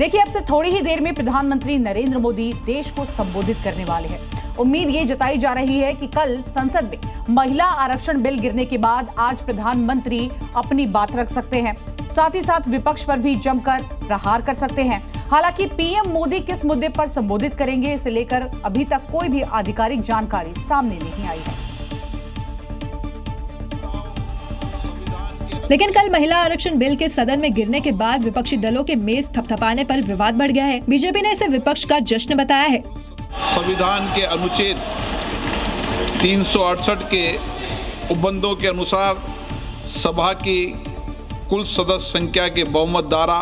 देखिए, अब से थोड़ी ही देर में प्रधानमंत्री नरेंद्र मोदी देश को संबोधित करने वाले हैं। उम्मीद ये जताई जा रही है कि कल संसद में महिला आरक्षण बिल गिरने के बाद आज प्रधानमंत्री अपनी बात रख सकते हैं। साथ ही साथ विपक्ष पर भी जमकर प्रहार कर सकते हैं। हालांकि पीएम मोदी किस मुद्दे पर संबोधित करेंगे, इसे लेकर अभी तक कोई भी आधिकारिक जानकारी सामने नहीं आई है। लेकिन कल महिला आरक्षण बिल के सदन में गिरने के बाद विपक्षी दलों के मेज थपथपाने पर विवाद बढ़ गया है। बीजेपी ने इसे विपक्ष का जश्न बताया है। संविधान के अनुच्छेद 368 के उपबंधों के अनुसार सभा की कुल सदस्य संख्या के बहुमत द्वारा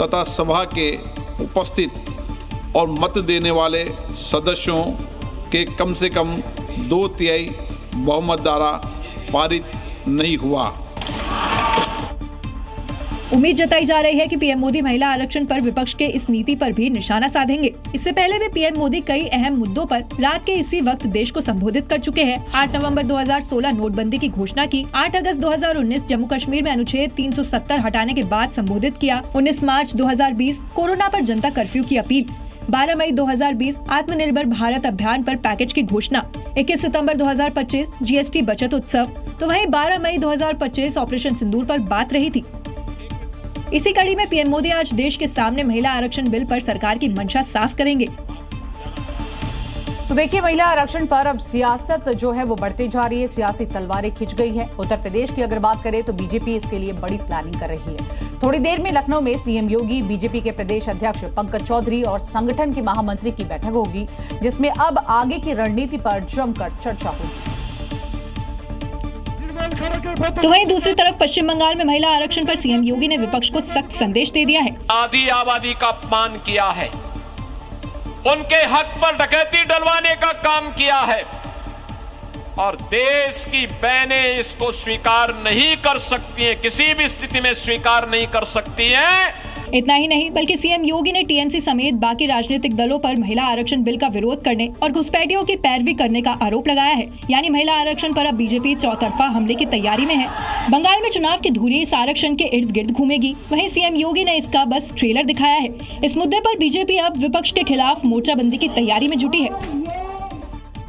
तथा सभा के उपस्थित और मत देने वाले सदस्यों के कम से कम 2/3 बहुमत द्वारा पारित नहीं हुआ। उम्मीद जताई जा रही है कि पीएम मोदी महिला आरक्षण पर विपक्ष के इस नीति पर भी निशाना साधेंगे। इससे पहले भी पीएम मोदी कई अहम मुद्दों पर रात के इसी वक्त देश को संबोधित कर चुके हैं। 8 नवंबर 2016 नोटबंदी की घोषणा की, 8 अगस्त 2019 जम्मू कश्मीर में अनुच्छेद 370 हटाने के बाद संबोधित किया, 19 मार्च 2020 कोरोना पर जनता कर्फ्यू की अपील, 12 मई 2020 आत्मनिर्भर भारत अभियान पर पैकेज की घोषणा, 21 सितंबर 2025 जीएसटी बचत उत्सव, तो वहीं 12 मई 2025 ऑपरेशन सिंदूर पर बात रही थी। इसी कड़ी में पीएम मोदी आज देश के सामने महिला आरक्षण बिल पर सरकार की मंशा साफ करेंगे। तो देखिए, महिला आरक्षण पर अब सियासत जो है वो बढ़ती जा रही है, सियासी तलवारें खिंच गई है। उत्तर प्रदेश की अगर बात करें तो बीजेपी इसके लिए बड़ी प्लानिंग कर रही है। थोड़ी देर में लखनऊ में सीएम योगी, बीजेपी के प्रदेश अध्यक्ष पंकज चौधरी और संगठन के महामंत्री की बैठक होगी, जिसमें अब आगे की रणनीति पर जमकर चर्चा होगी। तो वहीं दूसरी तरफ पश्चिम बंगाल में महिला आरक्षण पर सीएम योगी ने विपक्ष को सख्त संदेश दे दिया है। आधी आबादी का अपमान किया है, उनके हक पर डकैती डलवाने का काम किया है और देश की बहनें इसको स्वीकार नहीं कर सकती हैं, किसी भी स्थिति में स्वीकार नहीं कर सकती हैं। इतना ही नहीं बल्कि सीएम योगी ने टीएमसी समेत बाकी राजनीतिक दलों पर महिला आरक्षण बिल का विरोध करने और घुसपैठियों की पैरवी करने का आरोप लगाया है। यानी महिला आरक्षण पर अब बीजेपी चौतरफा हमले की तैयारी में है। बंगाल में चुनाव की धुरी इस आरक्षण के इर्द गिर्द घूमेगी। वहीं सीएम योगी ने इसका बस ट्रेलर दिखाया है। इस मुद्दे पर बीजेपी अब विपक्ष के खिलाफ मोर्चाबंदी की तैयारी में जुटी है।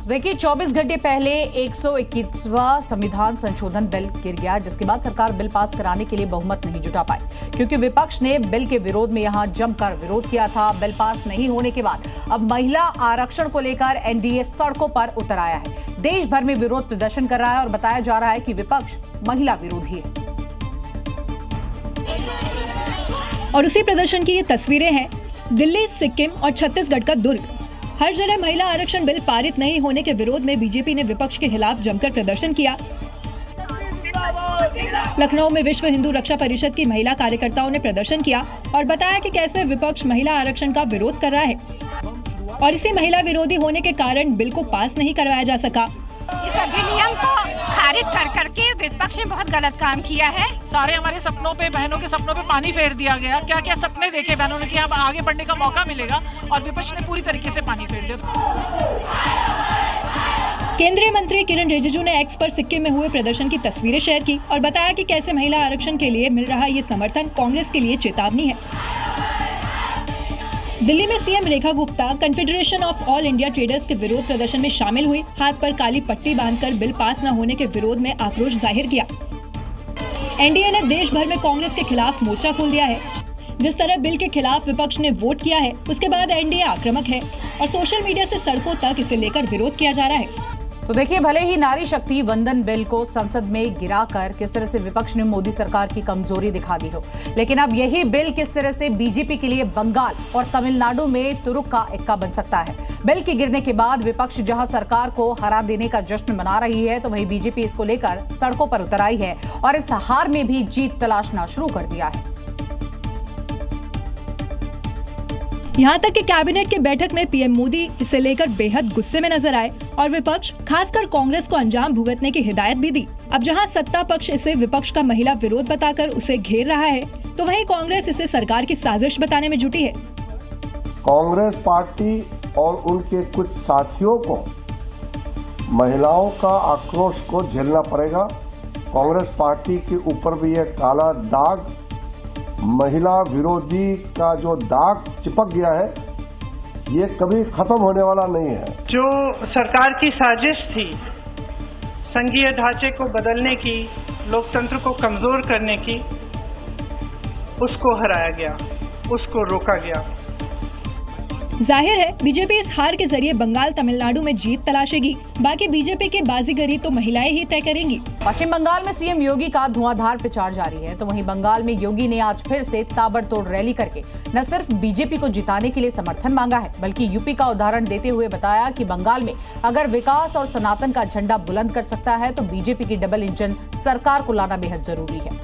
देखिए, 24 घंटे पहले 121वां संविधान संशोधन बिल गिर गया, जिसके बाद सरकार बिल पास कराने के लिए बहुमत नहीं जुटा पाई, क्योंकि विपक्ष ने बिल के विरोध में यहां जमकर विरोध किया था। बिल पास नहीं होने के बाद अब महिला आरक्षण को लेकर एनडीए सड़कों पर उतर आया है। देश भर में विरोध प्रदर्शन कर रहा है और बताया जा रहा है कि विपक्ष महिला विरोधी है। और उसी प्रदर्शन की ये तस्वीरें हैं दिल्ली, सिक्किम और छत्तीसगढ़ का दुर्ग। हर जगह महिला आरक्षण बिल पारित नहीं होने के विरोध में बीजेपी ने विपक्ष के खिलाफ जमकर प्रदर्शन किया। लखनऊ में विश्व हिंदू रक्षा परिषद की महिला कार्यकर्ताओं ने प्रदर्शन किया और बताया कि कैसे विपक्ष महिला आरक्षण का विरोध कर रहा है और इसी महिला विरोधी होने के कारण बिल को पास नहीं करवाया जा सका। इस अधिनियम को खारिज कर करके विपक्ष ने बहुत गलत काम किया है। सारे हमारे सपनों पे, बहनों के सपनों पे पानी फेर दिया गया। क्या क्या सपने देखे बहनों ने कि अब आगे बढ़ने का मौका मिलेगा और विपक्ष ने पूरी तरीके से पानी फेर दिया। केंद्रीय मंत्री किरण रिजिजू ने एक्स पर सिक्किम में हुए प्रदर्शन की तस्वीरें शेयर की और बताया कि कैसे महिला आरक्षण के लिए मिल रहा ये समर्थन कांग्रेस के लिए चेतावनी है। दिल्ली में CM Rekha Gupta confederation of all India traders के विरोध प्रदर्शन में शामिल हुई। हाथ पर काली पट्टी बांधकर बिल पास न होने के विरोध में आक्रोश जाहिर किया। एनडीए ने देश भर में कांग्रेस के खिलाफ मोर्चा खोल दिया है। जिस तरह बिल के खिलाफ विपक्ष ने वोट किया है, उसके बाद एनडीए आक्रामक है और सोशल मीडिया से सड़कों तक इसे लेकर विरोध किया जा रहा है। तो देखिए, भले ही नारी शक्ति वंदन बिल को संसद में गिराकर किस तरह से विपक्ष ने मोदी सरकार की कमजोरी दिखा दी हो, लेकिन अब यही बिल किस तरह से बीजेपी के लिए बंगाल और तमिलनाडु में तुरुक का इक्का बन सकता है। बिल के गिरने के बाद विपक्ष जहां सरकार को हरा देने का जश्न मना रही है, तो वहीं बीजेपी इसको लेकर सड़कों पर उतर आई है और इस हार में भी जीत तलाशना शुरू कर दिया है। यहाँ तक कि कैबिनेट की बैठक में पीएम मोदी इसे लेकर बेहद गुस्से में नजर आए और विपक्ष खासकर कांग्रेस को अंजाम भुगतने की हिदायत भी दी। अब जहाँ सत्ता पक्ष इसे विपक्ष का महिला विरोध बताकर उसे घेर रहा है, तो वहीं कांग्रेस इसे सरकार की साजिश बताने में जुटी है। कांग्रेस पार्टी और उनके कुछ साथियों को महिलाओं का आक्रोश को झेलना पड़ेगा। कांग्रेस पार्टी के ऊपर भी यह काला दाग महिला विरोधी का जो दाग चिपक गया है, ये कभी खत्म होने वाला नहीं है। जो सरकार की साजिश थी संघीय ढांचे को बदलने की, लोकतंत्र को कमजोर करने की, उसको हराया गया, उसको रोका गया। जाहिर है बीजेपी इस हार के जरिए बंगाल तमिलनाडु में जीत तलाशेगी। बाकी बीजेपी की बाजीगरी तो महिलाएं ही तय करेंगी। पश्चिम बंगाल में सीएम योगी का धुआंधार प्रचार जारी है, तो वहीं बंगाल में योगी ने आज फिर से ताबड़तोड़ रैली करके न सिर्फ बीजेपी को जिताने के लिए समर्थन मांगा है, बल्कि यूपी का उदाहरण देते हुए बताया कि बंगाल में अगर विकास और सनातन का झंडा बुलंद कर सकता है तो बीजेपी की डबल इंजन सरकार को लाना बेहद जरूरी है।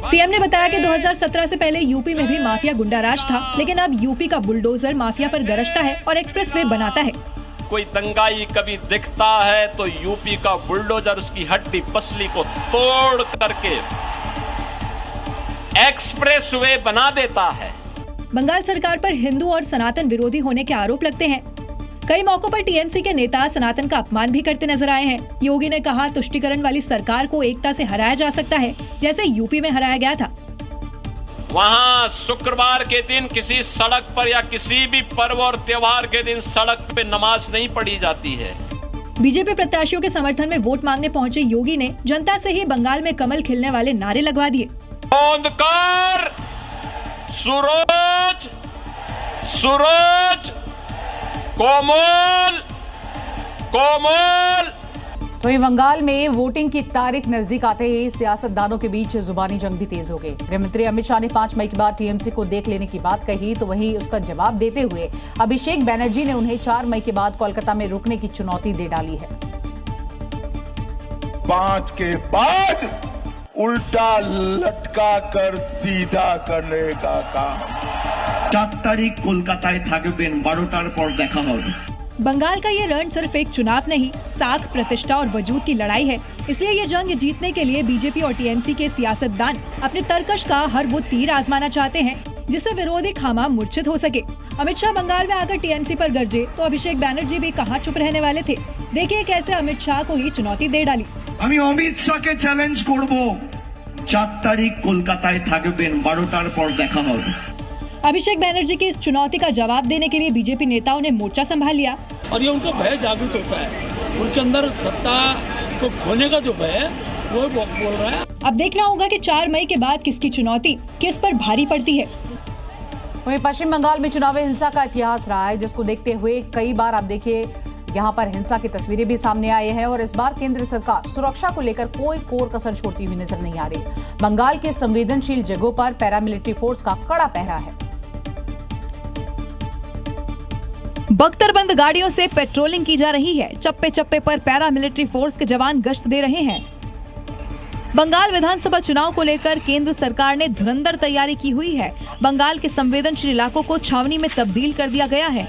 सीएम ने बताया कि 2017 से पहले यूपी में भी माफिया गुंडाराज था, लेकिन अब यूपी का बुलडोजर माफिया पर गरजता है और एक्सप्रेसवे बनाता है। कोई दंगाई कभी दिखता है तो यूपी का बुलडोजर उसकी हड्डी पसली को तोड़ करके एक्सप्रेसवे बना देता है। बंगाल सरकार पर हिंदू और सनातन विरोधी होने के आरोप लगते हैं। कई मौकों पर टीएमसी के नेता सनातन का अपमान भी करते नजर आए हैं। योगी ने कहा, तुष्टीकरण वाली सरकार को एकता से हराया जा सकता है, जैसे यूपी में हराया गया था। वहाँ शुक्रवार के दिन किसी सड़क पर या किसी भी पर्व और त्योहार के दिन सड़क पे नमाज नहीं पढ़ी जाती है। बीजेपी प्रत्याशियों के समर्थन में वोट मांगने पहुंचे योगी ने जनता से ही बंगाल में कमल खिलने वाले नारे लगवा दिए। अंधकार, सूरज, सूरज, कोमल, कोमल। तो ये बंगाल में वोटिंग की तारीख नजदीक आते ही सियासतदानों के बीच जुबानी जंग भी तेज हो गई। गृहमंत्री अमित शाह ने 5 मई के बाद टीएमसी को देख लेने की बात कही, तो वहीं उसका जवाब देते हुए अभिषेक बैनर्जी ने उन्हें 4 मई के बाद कोलकाता में रुकने की चुनौती दे डाली है। 5 के बाद उल्टा लटका कर सीधा करने का काम। 4 तारीख कोलकाताয় থাকবেন, 12টার পর দেখা হবে। बंगाल का ये रण सिर्फ एक चुनाव नहीं, साख, प्रतिष्ठा और वजूद की लड़ाई है। इसलिए ये जंग जीतने के लिए बीजेपी और टीएमसी के सियासतदान अपने तरकश का हर वो तीर आजमाना चाहते हैं जिससे विरोधी खामा मूर्छित हो सके। अमित शाह बंगाल में आकर टीएमसी पर गरजे तो अभिषेक बैनर्जी भी कहाँ चुप रहने वाले थे। देखिए कैसे अमित शाह को ही चुनौती दे डाली। আমি অমিত শাহকে চ্যালেঞ্জ করব, 4 তারিখ কলকাতায় থাকবেন, 12টার পর দেখা হবে। अभिषेक बैनर्जी की इस चुनौती का जवाब देने के लिए बीजेपी नेताओं ने मोर्चा संभाल लिया और ये उनका भय जागृत होता है, उनके अंदर सत्ता को खोने का जो भय है वो बोल रहा है। अब देखना होगा कि 4 मई के बाद किसकी चुनौती किस पर भारी पड़ती है। वहीं पश्चिम बंगाल में चुनावी हिंसा का इतिहास रहा है, जिसको देखते हुए कई बार आप देखिए यहाँ पर हिंसा की तस्वीरें भी सामने आई हैं और इस बार केंद्र सरकार सुरक्षा को लेकर कोई कोर कसर छोड़ती हुई नजर नहीं आ रही। बंगाल के संवेदनशील जगहों पर पैरामिलिट्री फोर्स का कड़ा पहरा है। बख्तरबंद गाड़ियों से पेट्रोलिंग की जा रही है। चप्पे चप्पे पर पैरामिलिट्री फोर्स के जवान गश्त दे रहे हैं। बंगाल विधानसभा चुनाव को लेकर केंद्र सरकार ने धुरंधर तैयारी की हुई है। बंगाल के संवेदनशील इलाकों को छावनी में तब्दील कर दिया गया है।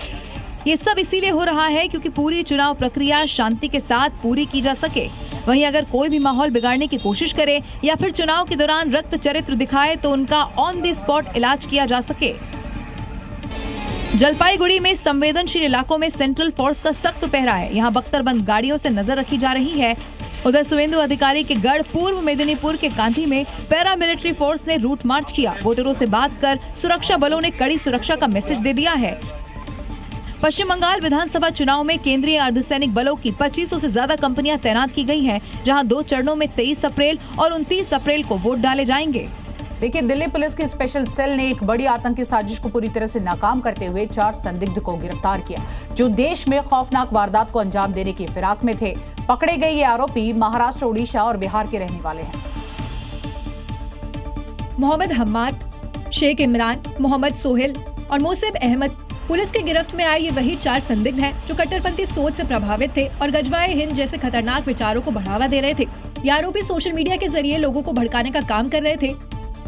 ये सब इसीलिए हो रहा है क्योंकि पूरी चुनाव प्रक्रिया शांति के साथ पूरी की जा सके। वहीं अगर कोई भी माहौल बिगाड़ने की कोशिश करे या फिर चुनाव के दौरान रक्त चरित्र दिखाए तो उनका ऑन द स्पॉट इलाज किया जा सके। जलपाईगुड़ी में संवेदनशील इलाकों में सेंट्रल फोर्स का सख्त पहरा है। यहाँ बख्तरबंद गाड़ियों से नजर रखी जा रही है। उधर सुवेंदु अधिकारी के गढ़ पूर्व मेदिनीपुर के कांधी में पैरामिलिट्री फोर्स ने रूट मार्च किया। वोटरों से बात कर सुरक्षा बलों ने कड़ी सुरक्षा का मैसेज दे दिया है। पश्चिम बंगाल विधानसभा चुनाव में केंद्रीय अर्धसैनिक बलों की 2500 से ज्यादा कंपनियां तैनात की गई हैं, जहां 2 चरणों में 23 अप्रैल और 29 अप्रैल को वोट डाले जाएंगे। देखिए, दिल्ली पुलिस की स्पेशल सेल ने एक बड़ी आतंकी साजिश को पूरी तरह से नाकाम करते हुए 4 संदिग्ध को गिरफ्तार किया, जो देश में खौफनाक वारदात को अंजाम देने की फिराक में थे। पकड़े गए ये आरोपी महाराष्ट्र, उड़ीसा और बिहार के रहने वाले हैं। मोहम्मद हम्माद, शेख इमरान, मोहम्मद सोहेल और मोसिब अहमद पुलिस की गिरफ्त में आए ये वही 4 संदिग्ध हैं जो कट्टरपंथी सोच से प्रभावित थे और गजवाए हिंद जैसे खतरनाक विचारों को बढ़ावा दे रहे थे। ये आरोपी सोशल मीडिया के जरिए लोगों को भड़काने का काम कर रहे थे।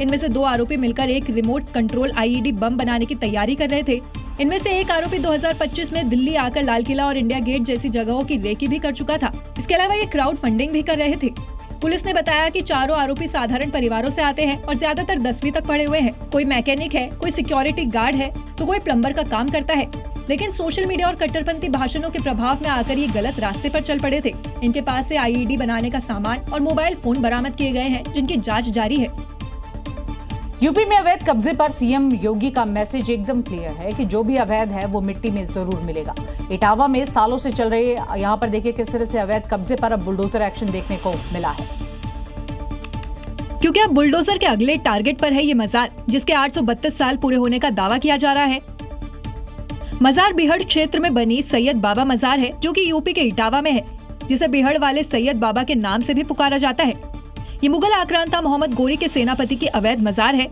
इनमें से 2 आरोपी मिलकर एक रिमोट कंट्रोल आईईडी बम बनाने की तैयारी कर रहे थे। इनमें से एक आरोपी 2025 में दिल्ली आकर लाल किला और इंडिया गेट जैसी जगहों की रेकी भी कर चुका था। इसके अलावा ये क्राउड फंडिंग भी कर रहे थे। पुलिस ने बताया कि चारों आरोपी साधारण परिवारों से आते हैं और ज्यादातर 10वीं तक पढ़े हुए हैं। कोई मैकेनिक है, कोई सिक्योरिटी गार्ड है, तो कोई प्लम्बर का काम करता है। लेकिन सोशल मीडिया और कट्टरपंथी भाषणों के प्रभाव में आकर ये गलत रास्ते पर चल पड़े थे। इनके पास से आईईडी बनाने का सामान और मोबाइल फोन बरामद किए गए हैं, जिनकी जांच जारी है। यूपी में अवैध कब्जे पर सीएम योगी का मैसेज एकदम क्लियर है कि जो भी अवैध है वो मिट्टी में जरूर मिलेगा। इटावा में सालों से चल रहे यहां पर देखिए किस तरह से अवैध कब्जे पर अब बुलडोजर एक्शन देखने को मिला है, क्योंकि अब बुलडोजर के अगले टारगेट पर है ये मजार, जिसके 832 साल पूरे होने का दावा किया जा रहा है। मजार बिहड़ क्षेत्र में बनी सैयद बाबा मजार है, जो कि यूपी के इटावा में है, जिसे बिहड़ वाले सैयद बाबा के नाम से भी पुकारा जाता है। ये मुगल आक्रांता मोहम्मद गोरी के सेनापति की अवैध मजार है,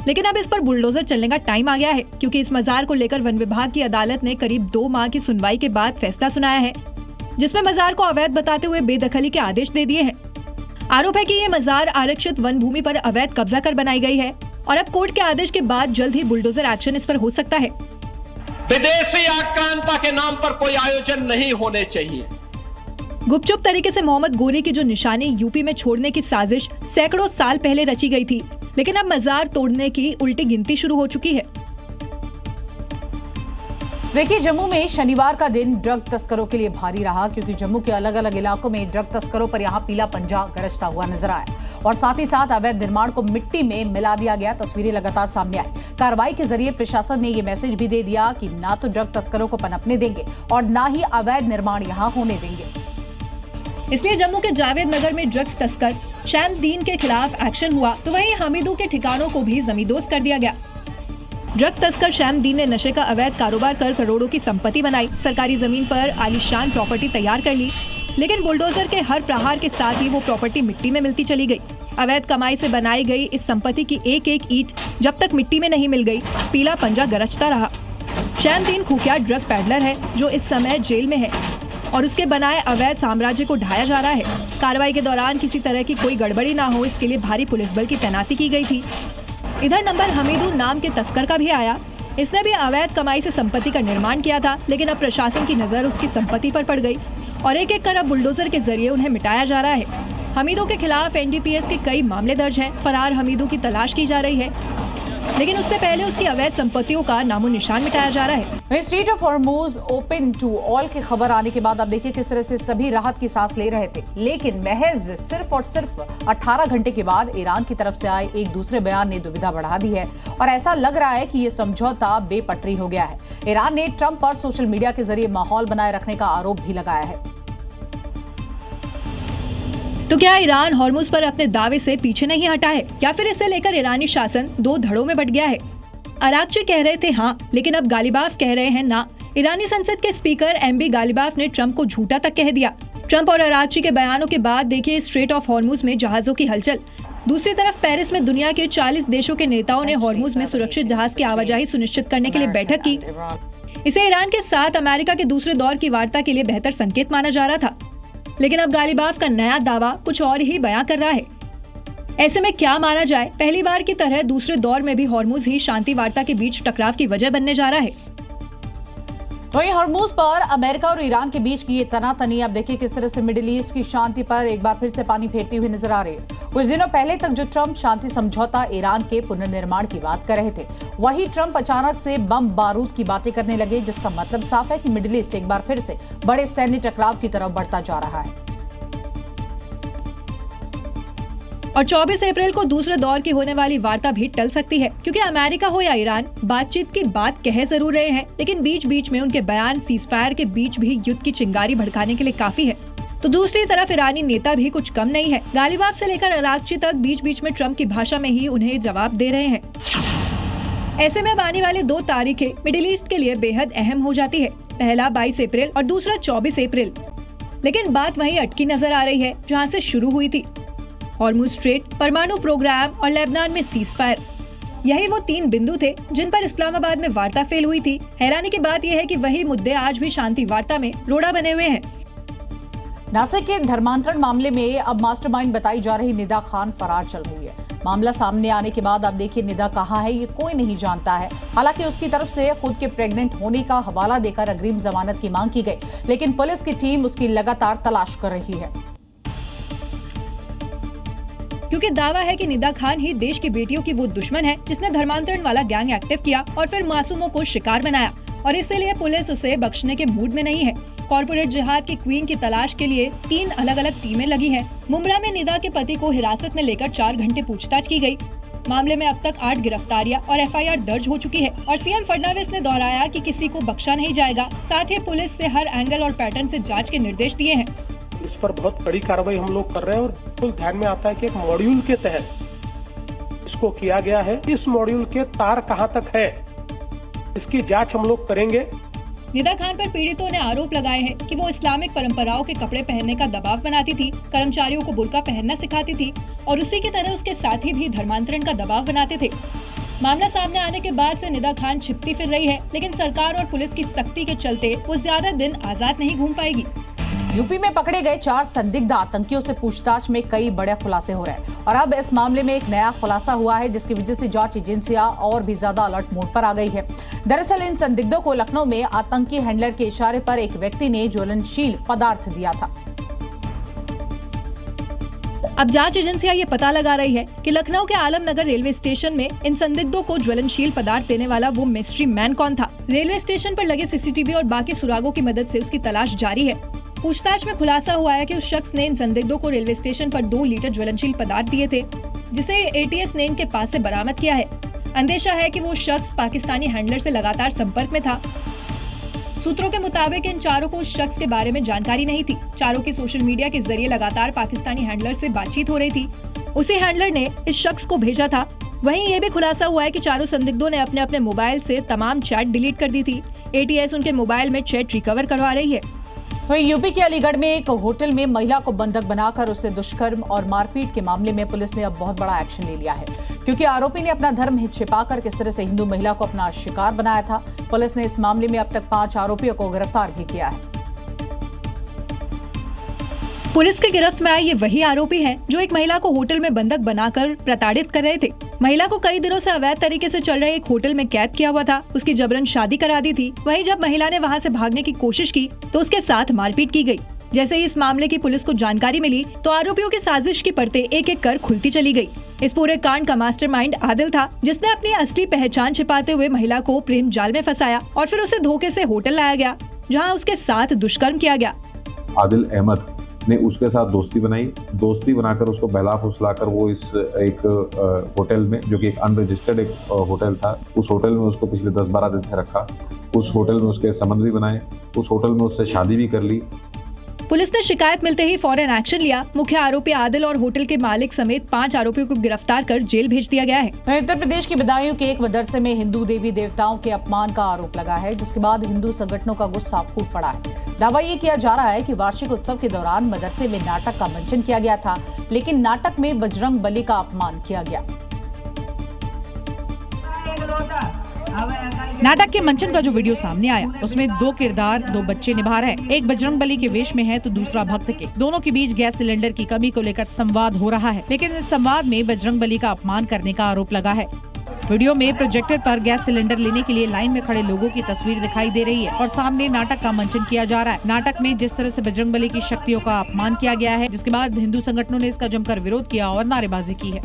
लेकिन अब इस पर बुलडोजर चलने का टाइम आ गया है, क्योंकि इस मजार को लेकर वन विभाग की अदालत ने करीब 2 माह की सुनवाई के बाद फैसला सुनाया है, जिसमें मजार को अवैध बताते हुए बेदखली के आदेश दे दिए हैं। आरोप है कि ये मजार आरक्षित वन भूमि पर अवैध कब्जा कर बनाई गई है और अब कोर्ट के आदेश के बाद जल्द ही बुलडोजर एक्शन इस पर हो सकता है। विदेशी आक्रांता के नाम पर कोई आयोजन नहीं होने चाहिए। गुपचुप तरीके से मोहम्मद गोरी की जो निशानी यूपी में छोड़ने की साजिश सैकड़ों साल पहले रची गई थी, लेकिन अब मजार तोड़ने की उल्टी गिनती शुरू हो चुकी है। देखिए, जम्मू में शनिवार का दिन ड्रग तस्करों के लिए भारी रहा, क्योंकि जम्मू के अलग अलग इलाकों में ड्रग तस्करों पर यहां पीला पंजा गरजता हुआ नजर आया और साथ ही साथ अवैध निर्माण को मिट्टी में मिला दिया गया। तस्वीरें लगातार सामने आई। कार्रवाई के जरिए प्रशासन ने ये मैसेज भी दे दिया कि ना तो ड्रग तस्करों को पनपने देंगे और ना ही अवैध निर्माण यहां होने देंगे। इसलिए जम्मू के जावेद नगर में ड्रग्स तस्कर शैमदीन के खिलाफ एक्शन हुआ, तो वहीं हमीदू के ठिकानों को भी जमींदोज कर दिया गया। ड्रग तस्कर शैमदीन ने नशे का अवैध कारोबार कर करोड़ों की संपत्ति बनाई, सरकारी जमीन पर आलीशान प्रॉपर्टी तैयार कर ली, लेकिन बुलडोजर के हर प्रहार के साथ ही वो प्रॉपर्टी मिट्टी में मिलती चली गई। अवैध कमाई से बनाई गई इस संपत्ति की एक एक ईंट जब तक मिट्टी में नहीं मिल गई, पीला पंजा गरजता रहा। शैमदीन खुफिया ड्रग पैडलर है, जो इस समय जेल में है और उसके बनाए अवैध साम्राज्य को ढाया जा रहा है। कार्रवाई के दौरान किसी तरह की कोई गड़बड़ी ना हो, इसके लिए भारी पुलिस बल की तैनाती की गई थी। इधर नंबर हमीदू नाम के तस्कर का भी आया। इसने भी अवैध कमाई से संपत्ति का निर्माण किया था, लेकिन अब प्रशासन की नजर उसकी संपत्ति पर पड़ गई और एक एक कर अब बुलडोजर के जरिए उन्हें मिटाया जा रहा है। हमीदू के खिलाफ एनडीपीएस के कई मामले दर्ज हैं। फरार हमीदू की तलाश की जा रही है, लेकिन उससे पहले उसकी अवैध संपत्तियों का नामो निशान मिटाया जा रहा है। Strait of Hormuz open to all की खबर आने के बाद अब देखिए किस तरह से सभी राहत की सांस ले रहे थे, लेकिन महज सिर्फ और सिर्फ 18 घंटे के बाद ईरान की तरफ से आए एक दूसरे बयान ने दुविधा बढ़ा दी है और ऐसा लग रहा है कि ये समझौता बेपटरी हो गया है। ईरान ने ट्रंप पर सोशल मीडिया के जरिए माहौल बनाए रखने का आरोप भी लगाया है। तो क्या ईरान हॉर्मुज पर अपने दावे से पीछे नहीं हटा है, या फिर इसे लेकर ईरानी शासन 2 धड़ों में बट गया है? अराक्ची कह रहे थे हाँ, लेकिन अब गालिबाफ कह रहे हैं ना। ईरानी संसद के स्पीकर एमबी गालिबाफ ने ट्रंप को झूठा तक कह दिया। ट्रंप और अराक्ची के बयानों के बाद देखिए स्ट्रेट ऑफ हॉर्मुज में जहाजों की हलचल। दूसरी तरफ पेरिस में दुनिया के 40 देशों के नेताओं ने हॉर्मुज में सुरक्षित जहाज की आवाजाही सुनिश्चित करने के लिए बैठक की। इसे ईरान के साथ अमेरिका के दूसरे दौर की वार्ता के लिए बेहतर संकेत माना जा रहा था, लेकिन अब गालिबाफ का नया दावा कुछ और ही बयां कर रहा है। ऐसे में क्या माना जाए, पहली बार की तरह दूसरे दौर में भी हॉर्मुज ही शांति वार्ता के बीच टकराव की वजह बनने जा रहा है। तो ये हॉर्मुज पर अमेरिका और ईरान के बीच की ये तनातनी अब देखिए किस तरह से मिडिल ईस्ट की शांति पर एक बार फिर से पानी फेरती हुई नजर आ रही है। कुछ दिनों पहले तक जो ट्रंप शांति समझौता ईरान के पुनर्निर्माण की बात कर रहे थे, वही ट्रंप अचानक से बम बारूद की बातें करने लगे, जिसका मतलब साफ है कि मिडिल ईस्ट एक बार फिर से बड़े सैन्य टकराव की तरफ बढ़ता जा रहा है। और 24 अप्रैल को दूसरे दौर की होने वाली वार्ता भी टल सकती है, क्योंकि अमेरिका हो या ईरान बातचीत की बात कह जरूर रहे हैं, लेकिन बीच बीच में उनके बयान सीजफायर के बीच भी युद्ध की चिंगारी भड़काने के लिए काफी है। तो दूसरी तरफ ईरानी नेता भी कुछ कम नहीं है। गालिबाफ से लेकर अराक्ची तक बीच बीच में ट्रंप की भाषा में ही उन्हें जवाब दे रहे हैं। ऐसे में अब आने वाले 2 तारीखें मिडिल ईस्ट के लिए बेहद अहम हो जाती है, पहला 22 अप्रैल और दूसरा 24 अप्रैल। लेकिन बात वहीं अटकी नजर आ रही है जहाँ से शुरू हुई थी। हॉर्मुज स्ट्रेट, परमाणु प्रोग्राम और लेबनान में सीजफायर, यही वो 3 बिंदु थे जिन पर इस्लामाबाद में वार्ता फेल हुई थी। हैरानी की बात यह है कि वही मुद्दे आज भी शांति वार्ता में रोड़ा बने हुए हैं। नासिक के धर्मांतरण मामले में अब मास्टरमाइंड बताई जा रही निदा खान फरार चल रही है। मामला सामने आने के बाद अब देखिए निदा कहाँ है ये कोई नहीं जानता है। हालांकि उसकी तरफ से खुद के प्रेग्नेंट होने का हवाला देकर अग्रिम जमानत की मांग की गई, लेकिन पुलिस की टीम उसकी लगातार तलाश कर रही है, क्योंकि दावा है कि निदा खान ही देश की बेटियों की वो दुश्मन है जिसने धर्मांतरण वाला गैंग एक्टिव किया और फिर मासूमों को शिकार बनाया, और इसीलिए पुलिस उसे बख्शने के मूड में नहीं है। कॉर्पोरेट जिहाद की क्वीन की तलाश के लिए 3 अलग अलग टीमें लगी हैं। मुंब्रा में निदा के पति को हिरासत में लेकर 4 घंटे पूछताछ की गई। मामले में अब तक 8 गिरफ्तारियां और FIR दर्ज हो चुकी है और CM फडणवीस ने दोहराया कि किसी को बख्शा नहीं जाएगा। साथ ही पुलिस से हर एंगल और पैटर्न से जांच के निर्देश दिए हैं। इस पर बहुत कड़ी कार्रवाई हम लोग कर रहे हैं और बिल्कुल ध्यान में आता है कि एक मॉड्यूल के तहत इसको किया गया है। इस मॉड्यूल के तार कहां तक है, इसकी जांच हम लोग करेंगे। निदा खान पर पीड़ितों ने आरोप लगाए हैं कि वो इस्लामिक परंपराओं के कपड़े पहनने का दबाव बनाती थी, कर्मचारियों को बुर्का पहनना सिखाती थी और उसी की तरह उसके साथी भी धर्मांतरण का दबाव बनाते थे। मामला सामने आने के बाद से निदा खान छिपती फिर रही है, लेकिन सरकार और पुलिस की सख्ती के चलते वो ज्यादा दिन आजाद नहीं घूम पाएगी। यूपी में पकड़े गए 4 संदिग्ध आतंकियों से पूछताछ में कई बड़े खुलासे हो रहे हैं और अब इस मामले में एक नया खुलासा हुआ है, जिसकी वजह से जांच एजेंसियां और भी ज्यादा अलर्ट मोड पर आ गई है। दरअसल इन संदिग्धों को लखनऊ में आतंकी हैंडलर के इशारे पर एक व्यक्ति ने ज्वलनशील पदार्थ दिया था। अब जांच एजेंसियां ये पता लगा रही है कि लखनऊ के आलमनगर रेलवे स्टेशन में इन संदिग्धों को ज्वलनशील पदार्थ देने वाला वो मिस्ट्री मैन कौन था। रेलवे स्टेशन पर लगे CCTV और बाकी सुरागों की मदद से उसकी तलाश जारी है। पूछताछ में खुलासा हुआ है कि उस शख्स ने इन संदिग्धों को रेलवे स्टेशन पर 2 लीटर ज्वलनशील पदार्थ दिए थे, जिसे ATS ने इनके पास से बरामद किया है। अंदेशा है कि वो शख्स पाकिस्तानी हैंडलर से लगातार संपर्क में था। सूत्रों के मुताबिक इन चारों को उस शख्स के बारे में जानकारी नहीं थी। चारों की सोशल मीडिया के जरिए लगातार पाकिस्तानी हैंडलर से बातचीत हो रही थी। उसी हैंडलर ने इस शख्स को भेजा था। वहीं ये भी खुलासा हुआ है कि चारों संदिग्धों ने अपने अपने मोबाइल से तमाम चैट डिलीट कर दी थी। ATS उनके मोबाइल में चैट रिकवर करवा रही है। वहीं यूपी के अलीगढ़ में एक होटल में महिला को बंधक बनाकर उससे दुष्कर्म और मारपीट के मामले में पुलिस ने अब बहुत बड़ा एक्शन ले लिया है, क्योंकि आरोपी ने अपना धर्म छिपाकर किस तरह से हिंदू महिला को अपना शिकार बनाया था। पुलिस ने इस मामले में अब तक 5 आरोपियों को गिरफ्तार भी किया है। पुलिस के गिरफ्त में आए ये वही आरोपी हैं जो एक महिला को होटल में बंधक बनाकर प्रताड़ित कर रहे थे। महिला को कई दिनों से अवैध तरीके से चल रहे एक होटल में कैद किया हुआ था। उसकी जबरन शादी करा दी थी। वहीं जब महिला ने वहां से भागने की कोशिश की तो उसके साथ मारपीट की गई। जैसे ही इस मामले की पुलिस को जानकारी मिली तो आरोपियों की साजिश की परतें एक एक कर खुलती चली गई। इस पूरे कांड का मास्टरमाइंड आदिल था, जिसने अपनी असली पहचान छिपाते हुए महिला को प्रेम जाल में फंसाया और फिर उसे धोखे से होटल लाया गया, जहाँ उसके साथ दुष्कर्म किया गया। आदिल अहमद ने उसके साथ दोस्ती बनाकर उसको बहला फुसलाकर वो इस एक होटल में, जो कि एक अनरजिस्टर्ड एक होटल था, उस होटल में उसको पिछले 10-12 दिन से रखा। उस होटल में उसके संबंध भी बनाए, उस होटल में उससे शादी भी कर ली। पुलिस ने शिकायत मिलते ही फौरन एक्शन लिया। मुख्य आरोपी आदिल और होटल के मालिक समेत 5 आरोपियों को गिरफ्तार कर जेल भेज दिया गया है। उत्तर प्रदेश के बदायूं के एक मदरसे में हिंदू देवी देवताओं के अपमान का आरोप लगा है, जिसके बाद हिंदू संगठनों का गुस्सा फूट पड़ा है। दावा ये किया जा रहा है कि वार्षिक उत्सव के दौरान मदरसे में नाटक का मंचन किया गया था, लेकिन नाटक में बजरंग बली का अपमान किया गया। नाटक के मंचन का जो वीडियो सामने आया, उसमें 2 किरदार 2 बच्चे निभा रहे हैं। एक बजरंग बली के वेश में है तो दूसरा भक्त के। दोनों के बीच गैस सिलेंडर की कमी को लेकर संवाद हो रहा है, लेकिन इस संवाद में बजरंग बली का अपमान करने का आरोप लगा है। वीडियो में प्रोजेक्टर पर गैस सिलेंडर लेने के लिए लाइन में खड़े लोगों की तस्वीर दिखाई दे रही है और सामने नाटक का मंचन किया जा रहा है। नाटक में जिस तरह से बजरंग बली की शक्तियों का अपमान किया गया है, जिसके बाद हिंदू संगठनों ने इसका जमकर विरोध किया और नारेबाजी की है।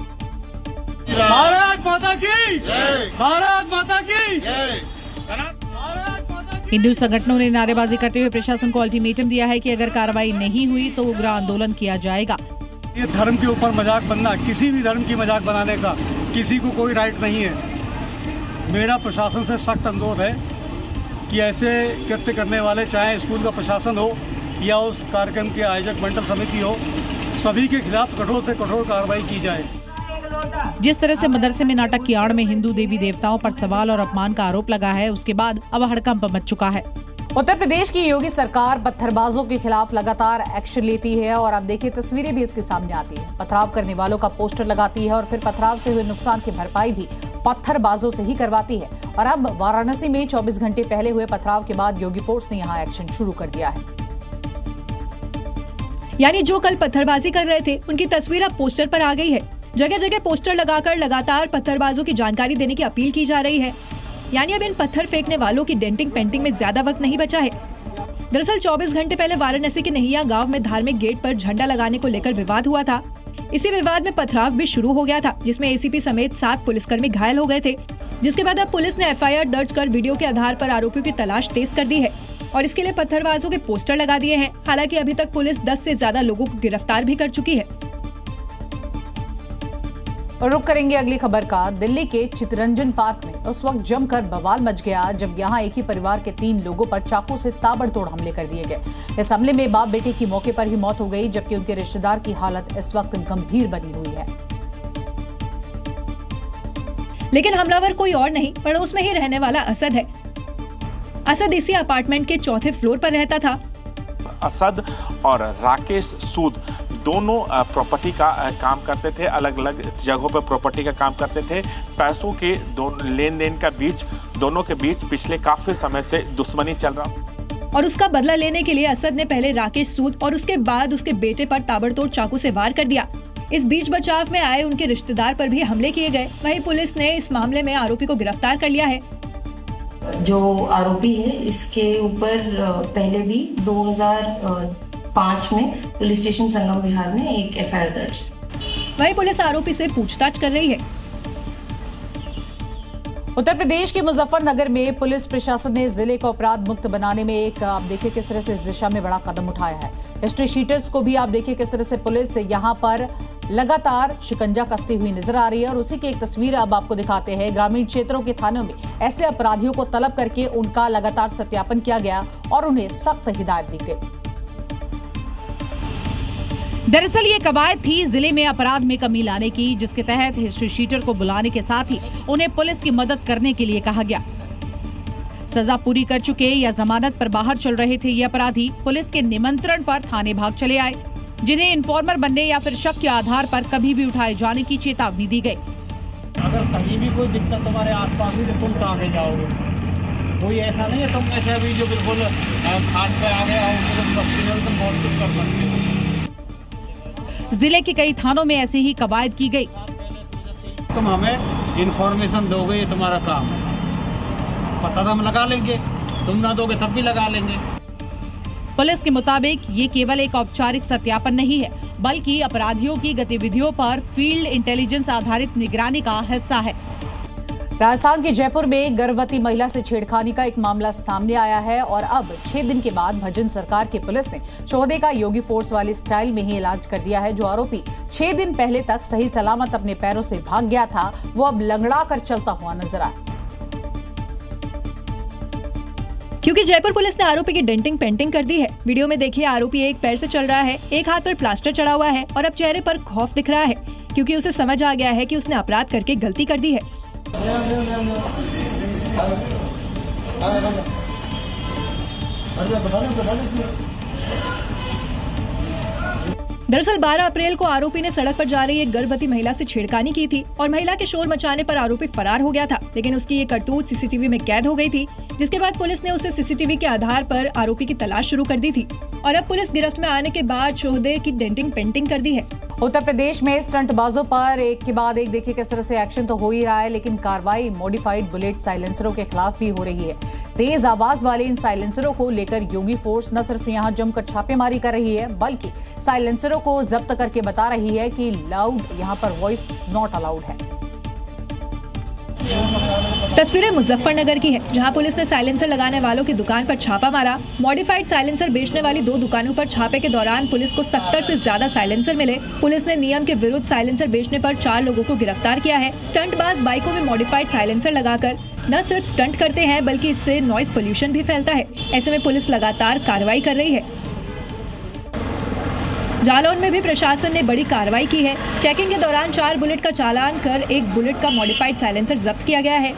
भारत माता की जय, भारत माता की जय। हिंदू संगठनों ने नारेबाजी करते हुए प्रशासन को अल्टीमेटम दिया है कि अगर कार्रवाई नहीं हुई तो उग्र आंदोलन किया जाएगा। ये धर्म के ऊपर मजाक बनना, किसी भी धर्म की मजाक बनाने का किसी को कोई राइट नहीं है। मेरा प्रशासन से सख्त अनुरोध है कि ऐसे कृत्य करने वाले, चाहे स्कूल का प्रशासन हो या उस कार्यक्रम के आयोजक मंडल समिति हो, सभी के खिलाफ कठोर से कठोर कार्रवाई की जाए। जिस तरह से मदरसे में नाटक की आड़ में हिंदू देवी देवताओं पर सवाल और अपमान का आरोप लगा है, उसके बाद अब हड़कंप मच चुका है। उत्तर प्रदेश की योगी सरकार पत्थरबाजों के खिलाफ लगातार एक्शन लेती है और अब देखिए तस्वीरें भी इसके सामने आती है। पथराव करने वालों का पोस्टर लगाती है और फिर पथराव से हुए नुकसान की भरपाई भी पत्थरबाजों से ही करवाती है। और अब वाराणसी में 24 घंटे पहले हुए पथराव के बाद योगी फोर्स ने यहाँ एक्शन शुरू कर दिया है। यानी जो कल पत्थरबाजी कर रहे थे, उनकी तस्वीर अब पोस्टर पर आ गई है। जगह जगह पोस्टर लगाकर लगातार पत्थरबाजों की जानकारी देने की अपील की जा रही है। यानी अब इन पत्थर फेंकने वालों की डेंटिंग पेंटिंग में ज्यादा वक्त नहीं बचा है। दरअसल 24 घंटे पहले वाराणसी के नहिया गांव में धार्मिक गेट पर झंडा लगाने को लेकर विवाद हुआ था। इसी विवाद में पथराव भी शुरू हो गया था, जिसमें ACP समेत 7 पुलिसकर्मी घायल हो गए थे। जिसके बाद अब पुलिस ने FIR दर्ज कर वीडियो के आधार पर आरोपियों की तलाश तेज कर दी है और इसके लिए पत्थरबाजों के पोस्टर लगा दिए हैं। हालांकि अभी तक पुलिस 10 से ज्यादा लोगों को गिरफ्तार भी कर चुकी है। और रुक करेंगे अगली खबर का। दिल्ली के चितरंजन पार्क में उस वक्त जमकर बवाल मच गया जब यहां एक ही परिवार के 3 लोगों पर चाकू से ताबड़तोड़ हमले कर दिए गए। इस हमले में बाप बेटे की मौके पर ही मौत हो गई, जबकि उनके रिश्तेदार की हालत इस वक्त गंभीर बनी हुई है। लेकिन हमलावर कोई और नहीं, पड़ोस में ही रहने वाला असद है। असद इसी अपार्टमेंट के 4थे फ्लोर पर रहता था। असद और राकेश सूद दोनों प्रॉपर्टी का काम करते थे, अलग अलग जगहों पर प्रॉपर्टी का काम करते थे। पैसों के लेन देन का दोनों के बीच पिछले काफी समय से दुश्मनी चल रहा। और उसका बदला लेने के लिए असद ने पहले राकेश सूद और उसके बाद उसके बेटे पर ताबड़तोड़ चाकू से वार कर दिया। इस बीच बचाव में आए उनके रिश्तेदार पर भी हमले किए गए। वहीं पुलिस ने इस मामले में आरोपी को गिरफ्तार कर लिया है। जो आरोपी है इसके ऊपर पहले भी 2005 में पुलिस स्टेशन संगम विहार में एक एफआईआर दर्ज। वहीं पुलिस आरोपी से पूछताछ कर रही है। उत्तर प्रदेश के मुजफ्फरनगर में पुलिस प्रशासन ने जिले को अपराध मुक्त बनाने में एक आप देखिए किस तरह से इस दिशा में बड़ा कदम उठाया है। हिस्ट्री शीटर्स को भी आप देखिए किस तरह से पुलिस यहां पर लगातार शिकंजा कसती हुई नजर आ रही है। और उसी की एक तस्वीर अब आपको दिखाते हैं। ग्रामीण क्षेत्रों के थानों में ऐसे अपराधियों को तलब करके उनका लगातार सत्यापन किया गया और उन्हें सख्त हिदायत दी गई। दरअसल ये कवायद थी जिले में अपराध में कमी लाने की, जिसके तहत हिस्ट्री शीटर को बुलाने के साथ ही उन्हें पुलिस की मदद करने के लिए कहा गया। सजा पूरी कर चुके या जमानत पर बाहर चल रहे थे ये अपराधी पुलिस के निमंत्रण पर थाने भाग चले आए, जिन्हें इन्फॉर्मर बनने या फिर शक के आधार पर कभी भी उठाए जाने की चेतावनी दी गई। अगर कहीं भी कोई दिक्कत तुम्हारे आसपास हुई तो तुम कहाँ से जाओगे? कोई ऐसा नहीं है तुम ऐसे अभी जो बिल्कुल खाट पे आ गया हो तुम बहुत कुछ कर सकते हो। जिले के कई थानों में ऐसे ही कवायद की गई। तुम हमें इन्फॉर्मेशन दोगे, ये तुम्हारा काम है। पता तो हम लगा लेंगे, तुम ना दोगे तब भी लगा लेंगे। पुलिस के मुताबिक ये केवल एक औपचारिक सत्यापन नहीं है, बल्कि अपराधियों की गतिविधियों पर फील्ड इंटेलिजेंस आधारित निगरानी का हिस्सा है। राजस्थान के जयपुर में गर्भवती महिला से छेड़खानी का एक मामला सामने आया है और अब 6 दिन के बाद भजन सरकार की पुलिस ने शोहदे का योगी फोर्स वाली स्टाइल में ही इलाज कर दिया है। जो आरोपी 6 दिन पहले तक सही सलामत अपने पैरों से भाग गया था, वो अब लंगड़ा कर चलता हुआ नजर आया। क्योंकि जयपुर पुलिस ने आरोपी की डेंटिंग पेंटिंग कर दी है। वीडियो में देखिए आरोपी एक पैर से चल रहा है, एक हाथ पर प्लास्टर चढ़ा हुआ है और अब चेहरे पर खौफ दिख रहा है, क्योंकि उसे समझ आ गया है कि उसने अपराध करके गलती कर दी है। दरअसल 12 अप्रैल को आरोपी ने सड़क पर जा रही एक गर्भवती महिला से छेड़खानी की थी और महिला के शोर मचाने पर आरोपी फरार हो गया था, लेकिन उसकी ये करतूत सीसीटीवी में कैद हो गई थी, जिसके बाद पुलिस ने उसे सीसीटीवी के आधार पर आरोपी की तलाश शुरू कर दी थी और अब पुलिस गिरफ्त में आने के बाद शोहदे की डेंटिंग पेंटिंग कर दी है। उत्तर प्रदेश में स्टंटबाजों पर एक के बाद एक देखिए किस तरह से एक्शन तो हो ही रहा है, लेकिन कार्रवाई मॉडिफाइड बुलेट साइलेंसरों के खिलाफ भी हो रही है। तेज आवाज वाले इन साइलेंसरों को लेकर योगी फोर्स न सिर्फ यहां जमकर छापेमारी कर रही है, बल्कि साइलेंसरों को जब्त करके बता रही है कि लाउड यहां पर वॉइस नॉट अलाउड है। तस्वीरें मुजफ्फरनगर की है, जहां पुलिस ने साइलेंसर लगाने वालों की दुकान पर छापा मारा। मॉडिफाइड साइलेंसर बेचने वाली 2 दुकानों पर छापे के दौरान पुलिस को 70 से ज्यादा साइलेंसर मिले। पुलिस ने नियम के विरुद्ध साइलेंसर बेचने पर 4 लोगों को गिरफ्तार किया है। स्टंटबाज बाइकों में मॉडिफाइड साइलेंसर लगाकर न सिर्फ स्टंट करते हैं, बल्कि इससे नॉइज पोल्यूशन भी फैलता है। ऐसे में पुलिस लगातार कार्रवाई कर रही है। जालौन में भी प्रशासन ने बड़ी कार्रवाई की है। चेकिंग के दौरान 4 बुलेट का चालान कर 1 बुलेट का मॉडिफाइड साइलेंसर जब्त किया गया है।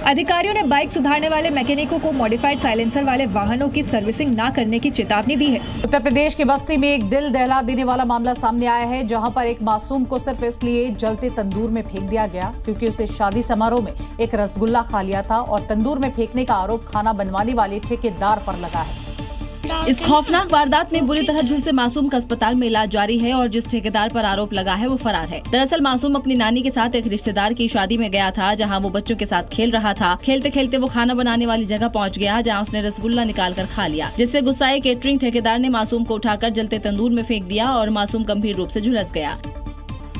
अधिकारियों ने बाइक सुधारने वाले मैकेनिकों को मॉडिफाइड साइलेंसर वाले वाहनों की सर्विसिंग न करने की चेतावनी दी है। उत्तर प्रदेश की बस्ती में एक दिल दहला देने वाला मामला सामने आया है, जहां पर एक मासूम को सिर्फ इसलिए जलते तंदूर में फेंक दिया गया क्योंकि उसे शादी समारोह में एक रसगुल्ला खा लिया था और तंदूर में फेंकने का आरोप खाना बनवाने वाले ठेकेदार पर लगा है। इस खौफनाक वारदात में बुरी तरह झुलसे मासूम का अस्पताल में इलाज जारी है और जिस ठेकेदार पर आरोप लगा है वो फरार है। दरअसल मासूम अपनी नानी के साथ एक रिश्तेदार की शादी में गया था, जहां वो बच्चों के साथ खेल रहा था। खेलते खेलते वो खाना बनाने वाली जगह पहुंच गया, जहां उसने रसगुल्ला निकाल कर खा लिया, जिससे गुस्साए केटरिंग ठेकेदार ने मासूम को उठाकर जलते तंदूर में फेंक दिया और मासूम गंभीर रूप से झुलस गया।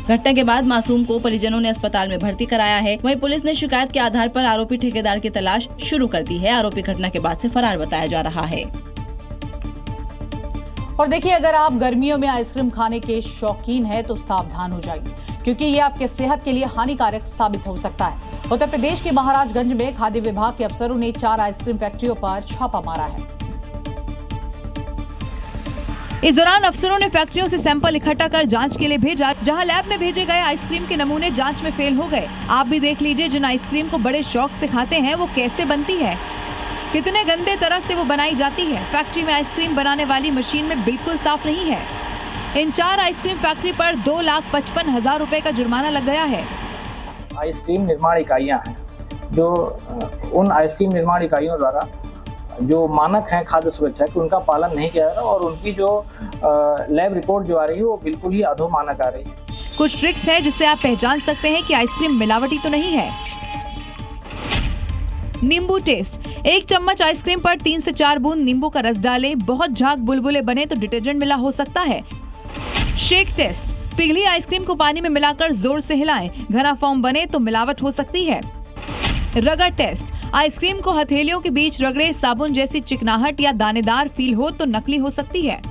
घटना के बाद मासूम को परिजनों ने अस्पताल में भर्ती कराया है। वहीं पुलिस ने शिकायत के आधार पर आरोपी ठेकेदार की तलाश शुरू कर दी है। आरोपी घटना के बाद से फरार बताया जा रहा है। और देखिए, अगर आप गर्मियों में आइसक्रीम खाने के शौकीन हैं तो सावधान हो जाइए, क्योंकि ये आपके सेहत के लिए हानिकारक साबित हो सकता है। उत्तर प्रदेश के महाराजगंज में खाद्य विभाग के अफसरों ने 4 आइसक्रीम फैक्ट्रियों पर छापा मारा है। इस दौरान अफसरों ने फैक्ट्रियों से सैंपल इकट्ठा कर जांच के लिए भेजा, जहां लैब में भेजे गए आइसक्रीम के नमूने जांच में फेल हो गए। आप भी देख लीजिए, जिन आइसक्रीम को बड़े शौक से खाते हैं वो कैसे बनती है, कितने गंदे तरह से वो बनाई जाती है। फैक्ट्री में आइसक्रीम बनाने वाली मशीन में बिल्कुल साफ नहीं है। इन 4 आइसक्रीम फैक्ट्री पर 2,55,000 रुपए का जुर्माना लग गया है। आइसक्रीम निर्माण इकाइयां हैं, जो उन आइसक्रीम निर्माण इकाइयों द्वारा जो मानक हैं खाद्य सुरक्षा के, उनका पालन नहीं किया जा रहा और उनकी जो लैब रिपोर्ट जो आ रही है वो बिल्कुल ही अधो मानक आ रही है। कुछ ट्रिक्स है जिससे आप पहचान सकते हैं कि आइसक्रीम मिलावटी तो नहीं है। नींबू टेस्ट। 1 चम्मच आइसक्रीम पर 3 से 4 बूंद नींबू का रस डालें। बहुत झाग बुलबुले बने तो डिटर्जेंट मिला हो सकता है। Shake test. पिघली आइसक्रीम को पानी में मिलाकर जोर से हिलाएं। घना फॉर्म बने तो मिलावट हो सकती है। रगड़ टेस्ट। आइसक्रीम को हथेलियों के बीच रगड़े, साबुन जैसी चिकनाहट या दानेदार फील हो तो नकली हो सकती है। तो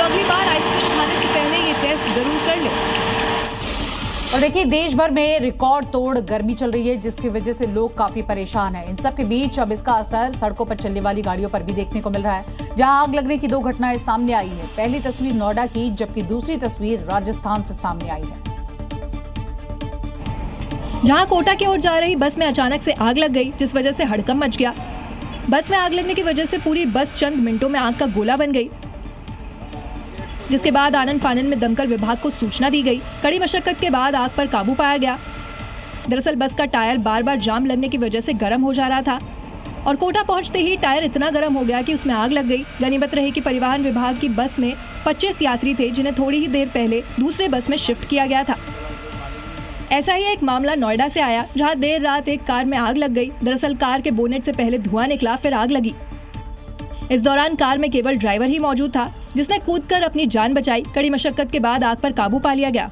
अगली बार आइसक्रीम खाने से पहले ये टेस्ट जरूर कर लें। और देखिए, देश भर में रिकॉर्ड तोड़ गर्मी चल रही है, जिसकी वजह से लोग काफी परेशान हैं। इन सब के बीच अब इसका असर सड़कों पर चलने वाली गाड़ियों पर भी देखने को मिल रहा है, जहां आग लगने की 2 घटनाएं सामने आई है। पहली तस्वीर नोएडा की, जबकि दूसरी तस्वीर राजस्थान से सामने आई है, जहां कोटा की ओर जा रही बस में अचानक से आग लग गई, जिस वजह से हड़कंप मच गया। बस में आग लगने की वजह से पूरी बस चंद मिनटों में आग का गोला बन गई, जिसके बाद आनन फानन में दमकल विभाग को सूचना दी गई। कड़ी मशक्कत के बाद आग पर काबू पाया गया। दरअसल बस का टायर बार बार जाम लगने की वजह से गर्म हो जा रहा था और कोटा पहुंचते ही टायर इतना गर्म हो गया कि उसमें आग लग गई। गनीमत रही कि परिवहन विभाग की बस में 25 यात्री थे, जिन्हें थोड़ी ही देर पहले दूसरे बस में शिफ्ट किया गया था। ऐसा ही एक मामला नोएडा से आया, जहां देर रात एक कार में आग लग गई। दरअसल कार के बोनेट से पहले धुआं निकला, फिर आग लगी। इस दौरान कार में केवल ड्राइवर ही मौजूद था, जिसने कूदकर अपनी जान बचाई। कड़ी मशक्कत के बाद आग पर काबू पा लिया गया।